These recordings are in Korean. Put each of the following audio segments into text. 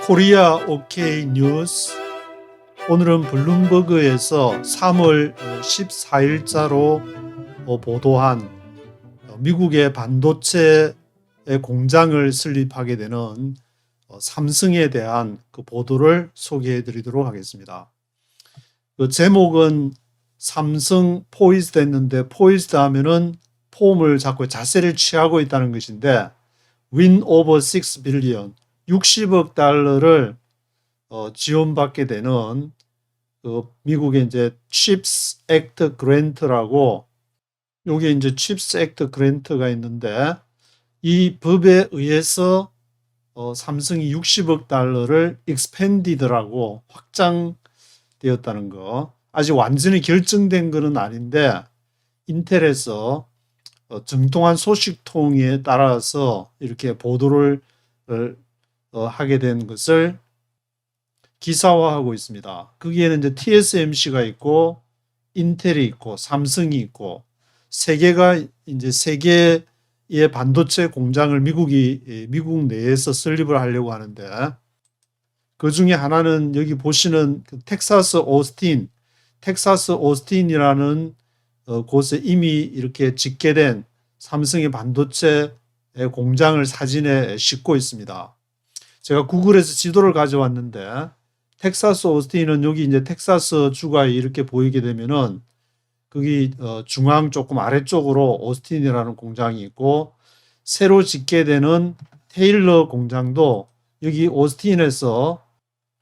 코리아 OK 뉴스. 오늘은 블룸버그에서 3월 14일자로 보도한 미국의 반도체 공장을 설립하게 되는 삼성에 대한 그 보도를 소개해 드리도록 하겠습니다. 그 제목은 삼성 포이즈드 했는데, 포이즈드 하면은 폼을 잡고 자세를 취하고 있다는 것인데, win over 6 billion, 60억 달러를 지원받게 되는 그 미국의 이제 칩스 액트 그랜트라고, 여기 이제 칩스 액트 그랜트가 있는데, 이 법에 의해서 삼성이 60억 달러를 expanded라고 확장되었다는 거. 아직 완전히 결정된 것은 아닌데, 인텔에서 정통한 소식통에 따라서 이렇게 보도를 하게 된 것을 기사화하고 있습니다. 거기에는 이제 TSMC가 있고, 인텔이 있고, 삼성이 있고, 세 개의 반도체 공장을 미국 내에서 설립을 하려고 하는데, 그 중에 하나는 여기 보시는 텍사스 오스틴이라는 곳에 이미 이렇게 짓게 삼성의 반도체 공장을 사진에 싣고 있습니다. 제가 구글에서 지도를 가져왔는데, 텍사스 오스틴은 여기 이제 텍사스 주가 이렇게 보이게 되면은 거기 중앙 조금 아래쪽으로 오스틴이라는 공장이 있고, 새로 짓게 되는 테일러 공장도 여기 오스틴에서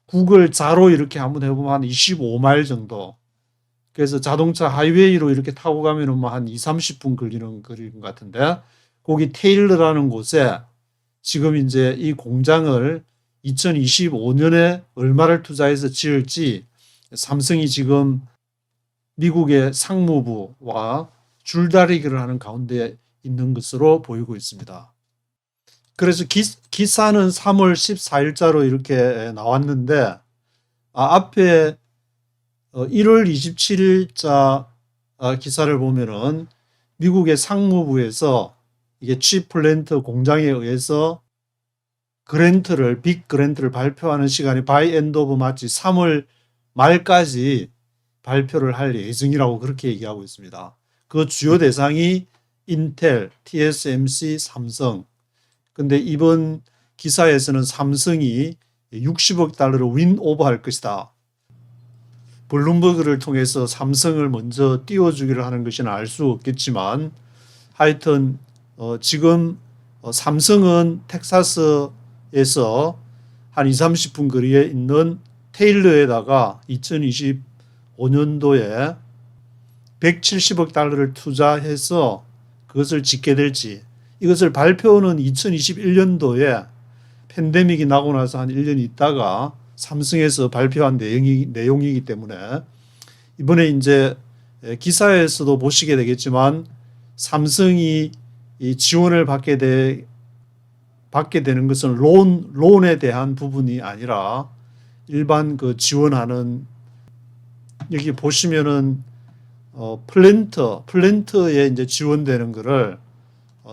구글 자로 이렇게 한번 해보면 한 25마일 정도. 그래서 자동차 하이웨이로 이렇게 타고 가면은 뭐 한 20-30분 걸리는 거리인 것 같은데, 거기 테일러라는 곳에 지금 이제 이 공장을 2025년에 얼마를 투자해서 지을지 삼성이 지금 미국의 상무부와 줄다리기를 하는 가운데 있는 것으로 보이고 있습니다. 그래서 기사는 3월 14일자로 이렇게 나왔는데, 앞에 1월 27일자 기사를 보면은 미국의 상무부에서 이게 칩 플랜트 공장에 의해서 빅 그랜트를 발표하는 시간이 바이 엔드 오브 마치 3월 말까지 발표를 할 예정이라고 그렇게 얘기하고 있습니다. 그 주요 대상이 인텔, TSMC, 삼성. 근데 이번 기사에서는 삼성이 60억 달러를 윈 오버할 것이다. 블룸버그를 통해서 삼성을 먼저 띄워주기를 하는 것은 알 수 없겠지만, 하여튼 지금 삼성은 텍사스에서 한 20-30분 거리에 있는 테일러에다가 2025년도에 170억 달러를 투자해서 그것을 짓게 될지, 이것을 발표는 2021년도에 팬데믹이 나고 나서 한 1년 있다가 삼성에서 발표한 내용이기 때문에, 이번에 이제 기사에서도 보시게 되겠지만, 삼성이 이 지원을 받게 되는 것은 론에 대한 부분이 아니라 일반 그 지원하는, 여기 보시면은 플랜트에 이제 지원되는 거를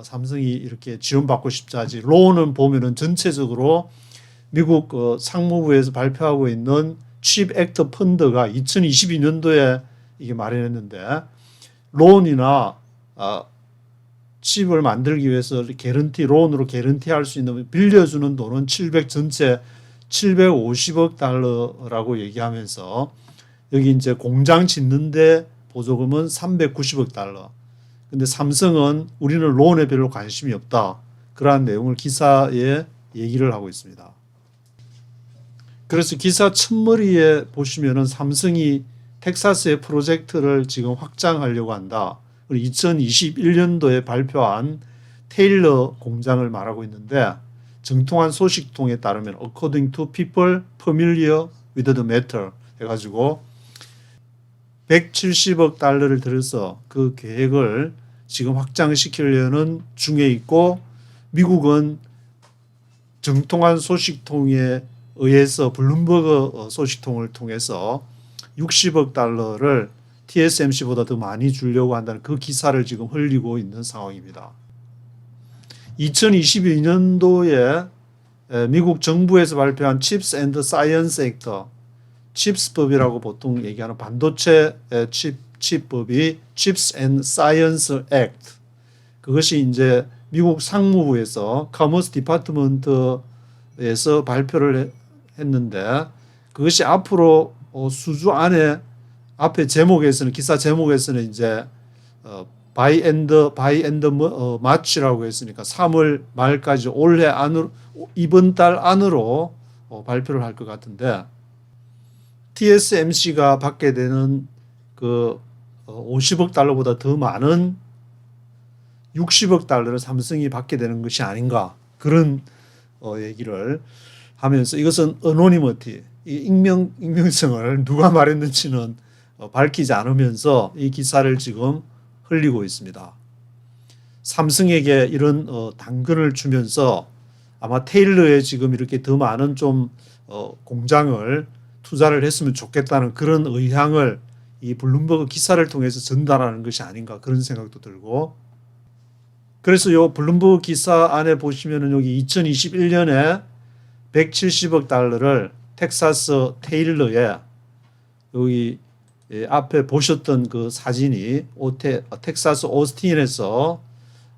삼성이 이렇게 지원받고 싶지 하지, 론은 보면은 전체적으로 미국 상무부에서 발표하고 있는 칩 액트 펀드가 2022년도에 이게 마련했는데, 론이나 칩을 만들기 위해서 론으로 개런티할 수 있는, 빌려주는 돈은 전체 750억 달러라고 얘기하면서, 여기 이제 공장 짓는데 보조금은 390억 달러. 근데 삼성은 우리는 론에 별로 관심이 없다, 그러한 내용을 기사에 얘기를 하고 있습니다. 그래서 기사 첫머리에 보시면은 삼성이 텍사스의 프로젝트를 지금 확장하려고 한다, 그리고 2021년도에 발표한 테일러 공장을 말하고 있는데, 정통한 소식통에 따르면 according to people familiar with the matter 해가지고 170억 달러를 들여서 그 계획을 지금 확장시키려는 중에 있고, 미국은 정통한 소식통에 의해서 블룸버그 소식통을 통해서 60억 달러를 TSMC보다 더 많이 주려고 한다는 그 기사를 지금 흘리고 있는 상황입니다. 2022년도에 미국 정부에서 발표한 Chips and Science Act, 칩스법이라고 보통 얘기하는 반도체 칩법이 Chips and Science Act, 그것이 이제 미국 상무부에서 커머스 디파트먼트에서 발표를 했는데, 그것이 앞으로 수주 안에 앞에 제목에서는, 기사 제목에서는 이제 바이 엔더 마치라고 했으니까 3월 말까지 올해 안으로, 이번 달 안으로 발표를 할 것 같은데, TSMC가 받게 되는 그 50억 달러보다 더 많은 60억 달러를 삼성이 받게 되는 것이 아닌가, 그런 얘기를 하면서, 이것은 어노니머티, 익명성을 누가 말했는지는 밝히지 않으면서 이 기사를 지금 흘리고 있습니다. 삼성에게 이런 당근을 주면서 아마 테일러에 지금 이렇게 더 많은 좀 공장을 투자를 했으면 좋겠다는 그런 의향을 이 블룸버그 기사를 통해서 전달하는 것이 아닌가, 그런 생각도 들고, 그래서 요 블룸버그 기사 안에 보시면은 여기 2021년에 170억 달러를 텍사스 테일러에, 여기 앞에 보셨던 그 사진이 텍사스 오스틴에서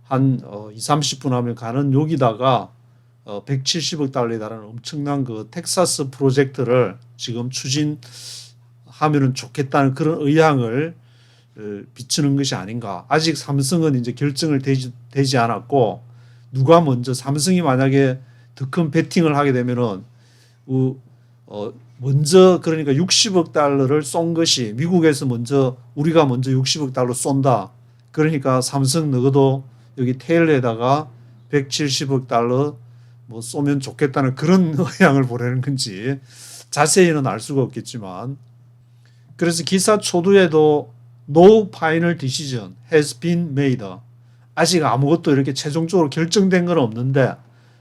한 20-30분 하면 가는 여기다가 170억 달러에 달하는 엄청난 그 텍사스 프로젝트를 지금 추진하면은 좋겠다는 그런 의향을 비추는 것이 아닌가. 아직 삼성은 이제 결정을 되지 않았고, 누가 먼저, 삼성이 만약에 더 큰 베팅을 하게 되면은 먼저, 그러니까 60억 달러를 쏜 것이, 미국에서 먼저 우리가 먼저 60억 달러 쏜다, 그러니까 삼성 너도 여기 테일러에다가 170억 달러 뭐 쏘면 좋겠다는 그런 의향을 보내는 건지 자세히는 알 수가 없겠지만, 그래서 기사 초두에도 No final decision has been made, 아직 아무것도 이렇게 최종적으로 결정된 건 없는데,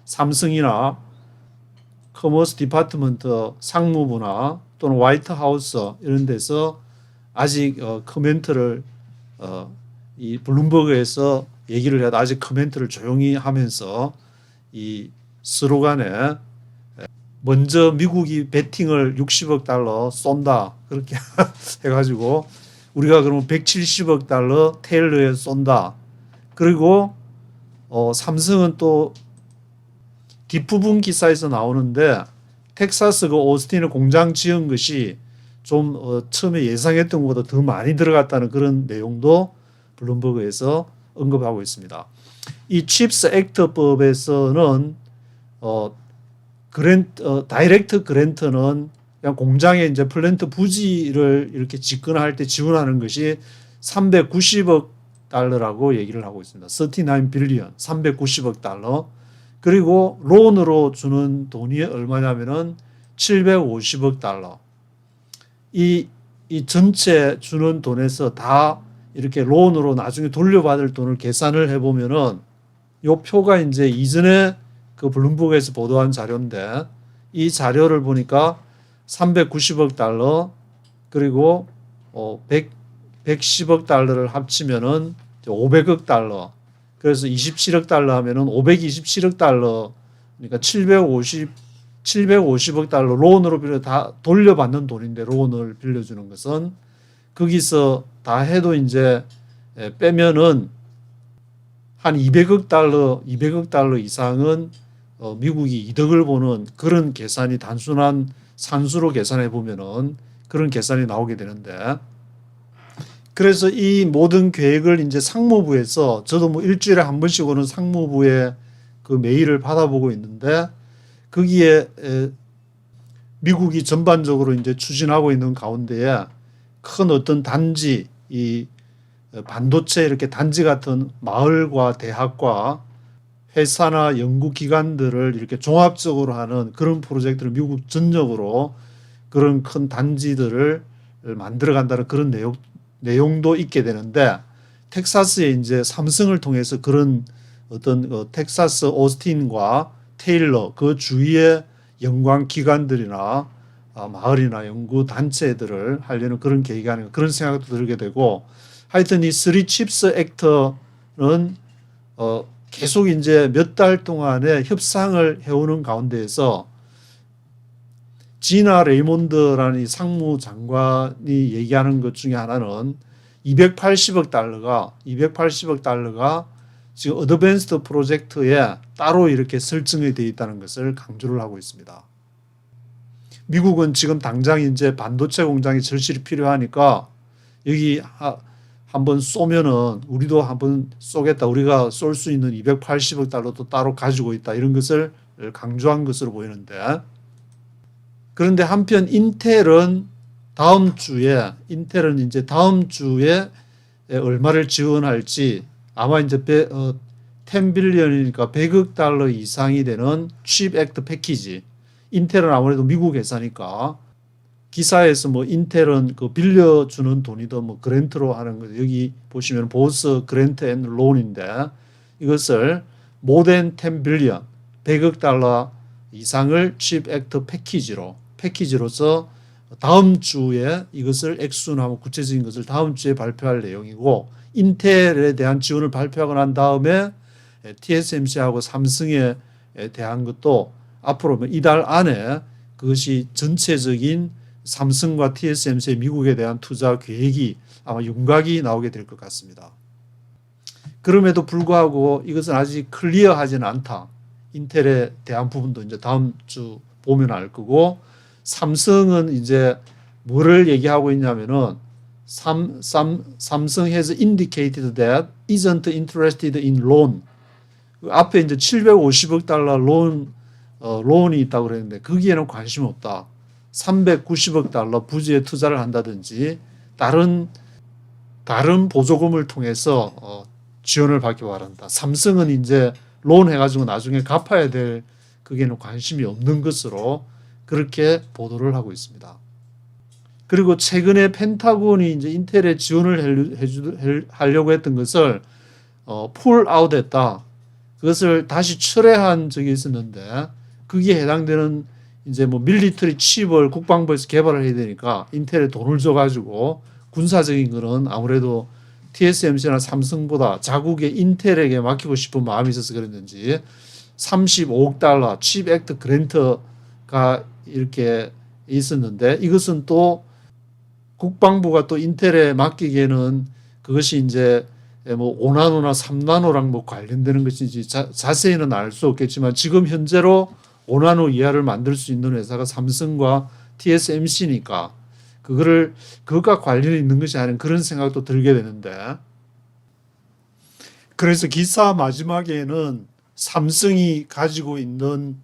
삼성이나 커머스 디파트먼트 상무부나 또는 화이트 하우스 이런 데서 아직 코멘트를 이 블룸버그에서 얘기를 해도 아직 코멘트를 조용히 하면서 이 서로 간에 먼저 미국이 베팅을 60억 달러 쏜다, 그렇게 해가지고 우리가 그러면 170억 달러 테일러에 쏜다, 그리고 삼성은 또 뒷부분 기사에서 나오는데, 텍사스 그 오스틴에 공장 지은 것이 좀 처음에 예상했던 것보다 더 많이 들어갔다는 그런 내용도 블룸버그에서 언급하고 있습니다. 이 칩스 액트법에서는 다이렉트 그랜트는 그냥 공장에 이제 플랜트 부지를 이렇게 집권할 때 지원하는 것이 390억 달러라고 얘기를 하고 있습니다. 39 빌리언, 390억 달러. 그리고 론으로 주는 돈이 얼마냐면은 750억 달러. 이 전체 주는 돈에서 다 이렇게 론으로 나중에 돌려받을 돈을 계산을 해보면은, 요 표가 이제 이전에 그 블룸버그에서 보도한 자료인데, 이 자료를 보니까 390억 달러 그리고 110억 달러를 합치면은 500억 달러. 그래서 27억 달러 하면은 527억 달러, 그러니까 750억 달러 론으로 다 돌려받는 돈인데, 론을 빌려주는 것은 거기서 다 해도 이제 빼면은 한 200억 달러 이상은 미국이 이득을 보는 그런 계산이, 단순한 산수로 계산해 보면은 그런 계산이 나오게 되는데, 그래서 이 모든 계획을 이제 상무부에서, 저도 뭐 일주일에 한 번씩 오는 상무부의 그 메일을 받아보고 있는데, 거기에 미국이 전반적으로 이제 추진하고 있는 가운데에 큰 어떤 단지, 이 반도체 이렇게 단지 같은 마을과 대학과 회사나 연구기관들을 이렇게 종합적으로 하는 그런 프로젝트를 미국 전역으로 그런 큰 단지들을 만들어 간다는 그런 내용도 있게 되는데, 텍사스에 이제 삼성을 통해서 그런 어떤 텍사스 오스틴과 테일러 그 주위의 연구원 기관들이나 마을이나 연구 단체들을 하려는 그런 계획이 아닌가, 그런 생각도 들게 되고, 하여튼 이 3 칩스 액트는 계속 이제 몇 달 동안에 협상을 해오는 가운데에서 지나 레이몬드라는 이 상무장관이 얘기하는 것 중에 하나는 280억 달러가 지금 어드밴스드 프로젝트에 따로 이렇게 설정이 되어 있다는 것을 강조를 하고 있습니다. 미국은 지금 당장 이제 반도체 공장이 절실히 필요하니까 여기 한번 쏘면은 우리도 한번 쏘겠다. 우리가 쏠 수 있는 280억 달러도 따로 가지고 있다. 이런 것을 강조한 것으로 보이는데, 그런데 한편 인텔은 이제 다음 주에 얼마를 지원할지 아마 이제 10빌리언이니까 100억 달러 이상이 되는 칩 액트 패키지. 인텔은 아무래도 미국 회사니까 기사에서 뭐 인텔은 그 빌려주는 돈이든 뭐 그랜트로 하는 거, 여기 보시면 보스 그랜트 앤 론인데 이것을 more than 10빌리언 100억 달러 이상을 칩 액트 패키지로서 다음 주에 이것을 액수나 구체적인 것을 다음 주에 발표할 내용이고, 인텔에 대한 지원을 발표하고 난 다음에 TSMC하고 삼성에 대한 것도 앞으로 이달 안에 그것이 전체적인 삼성과 TSMC의 미국에 대한 투자 계획이 아마 윤곽이 나오게 될 것 같습니다. 그럼에도 불구하고 이것은 아직 클리어하지는 않다. 인텔에 대한 부분도 이제 다음 주 보면 알 거고, 삼성은 이제 뭐를 얘기하고 있냐면은 삼성 has indicated that isn't interested in loan. 앞에 이제 750억 달러 론이 있다고 그랬는데 거기에는 관심 없다. 390억 달러 부지에 투자를 한다든지 다른 보조금을 통해서 지원을 받기 바란다. 삼성은 이제 론 해가지고 나중에 갚아야 될 거기에는 관심이 없는 것으로 그렇게 보도를 하고 있습니다. 그리고 최근에 펜타곤이 이제 인텔에 지원을 하려고 했던 것을 풀 아웃했다. 그것을 다시 철회한 적이 있었는데 거기에 해당되는 이제 뭐 밀리터리 칩을 국방부에서 개발을 해야 되니까 인텔에 돈을 줘가지고 군사적인 거는 아무래도 TSMC나 삼성보다 자국의 인텔에게 맡기고 싶은 마음이 있어서 그랬는지 35억 달러 칩 액트 그랜트가 이렇게 있었는데, 이것은 또 국방부가 또 인텔에 맡기기에는 그것이 이제 뭐 5나노나 3나노랑 뭐 관련되는 것인지 자세히는 알 수 없겠지만 지금 현재로 5나노 이하를 만들 수 있는 회사가 삼성과 TSMC니까 그것과 관련이 있는 것이 아닌 그런 생각도 들게 되는데, 그래서 기사 마지막에는 삼성이 가지고 있는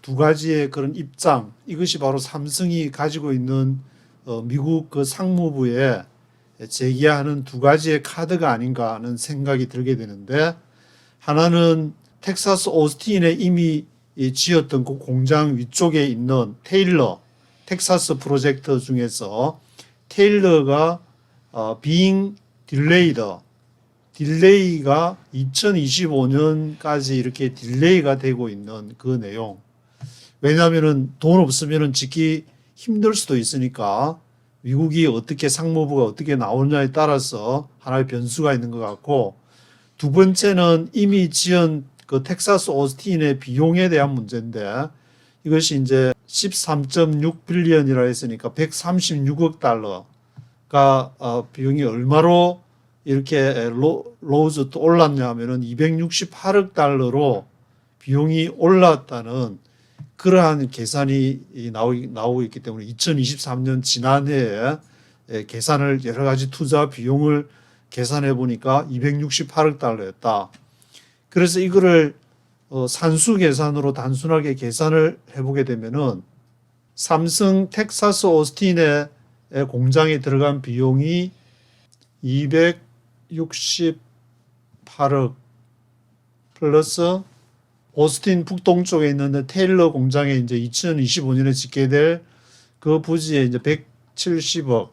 두 가지의 그런 입장, 이것이 바로 삼성이 가지고 있는 미국 그 상무부에 제기하는 두 가지의 카드가 아닌가 하는 생각이 들게 되는데, 하나는 텍사스 오스틴에 이미 지었던 그 공장 위쪽에 있는 텍사스 프로젝트 중에서 테일러가 being 딜레이가 2025년까지 이렇게 딜레이가 되고 있는 그 내용. 왜냐하면은 돈 없으면은 짓기 힘들 수도 있으니까 미국이 어떻게 상무부가 어떻게 나오느냐에 따라서 하나의 변수가 있는 것 같고, 두 번째는 이미 지은 그 텍사스 오스틴의 비용에 대한 문제인데 이것이 이제 13.6 빌리언이라 했으니까 136억 달러가 비용이 얼마로 이렇게 로즈 또 올랐냐 하면은 268억 달러로 비용이 올랐다는 그러한 계산이 나오고 있기 때문에 2023년 지난해에 계산을 여러 가지 투자 비용을 계산해 보니까 268억 달러였다. 그래서 이거를 산수 계산으로 단순하게 계산을 해보게 되면은 삼성 텍사스 오스틴의 공장에 들어간 비용이 268억 플러스 오스틴 북동쪽에 있는 테일러 공장에 이제 2025년에 짓게 될 그 부지에 이제 170억,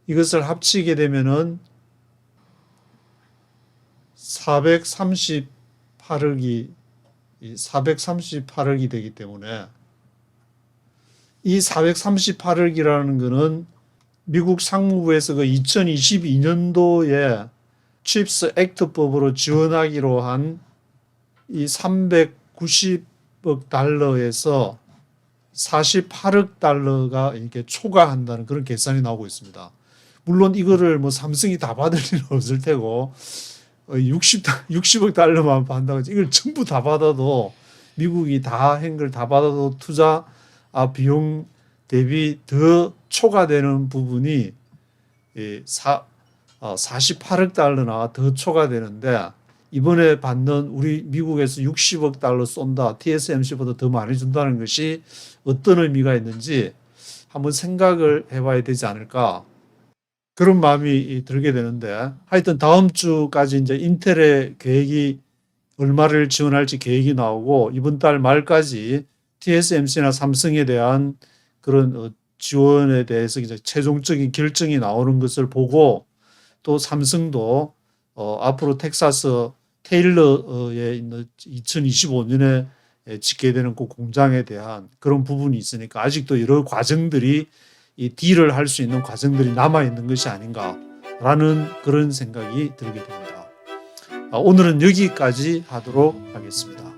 이것을 합치게 되면은 438억이 되기 때문에 이 438억이라는 것은 미국 상무부에서 그 2022년도에 칩스 액트법으로 지원하기로 한 이 390억 달러에서 48억 달러가 이렇게 초과한다는 그런 계산이 나오고 있습니다. 물론 이거를 뭐 삼성이 다 받을 일은 없을 테고 60억 달러만 받는다고 이걸 전부 다 받아도 미국이 다 한 걸 다 받아도 투자 비용 대비 더 초과되는 부분이 48억 달러나 더 초과되는데 이번에 받는 우리 미국에서 60억 달러 쏜다. TSMC보다 더 많이 준다는 것이 어떤 의미가 있는지 한번 생각을 해봐야 되지 않을까. 그런 마음이 들게 되는데 하여튼 다음 주까지 이제 인텔의 계획이 얼마를 지원할지 계획이 나오고 이번 달 말까지 TSMC나 삼성에 대한 그런 지원에 대해서 이제 최종적인 결정이 나오는 것을 보고 또 삼성도 앞으로 텍사스 테일러에 있는 2025년에 짓게 되는 그 공장에 대한 그런 부분이 있으니까 아직도 여러 과정들이 이 딜을 할 수 있는 과정들이 남아 있는 것이 아닌가라는 그런 생각이 들게 됩니다. 오늘은 여기까지 하도록 하겠습니다.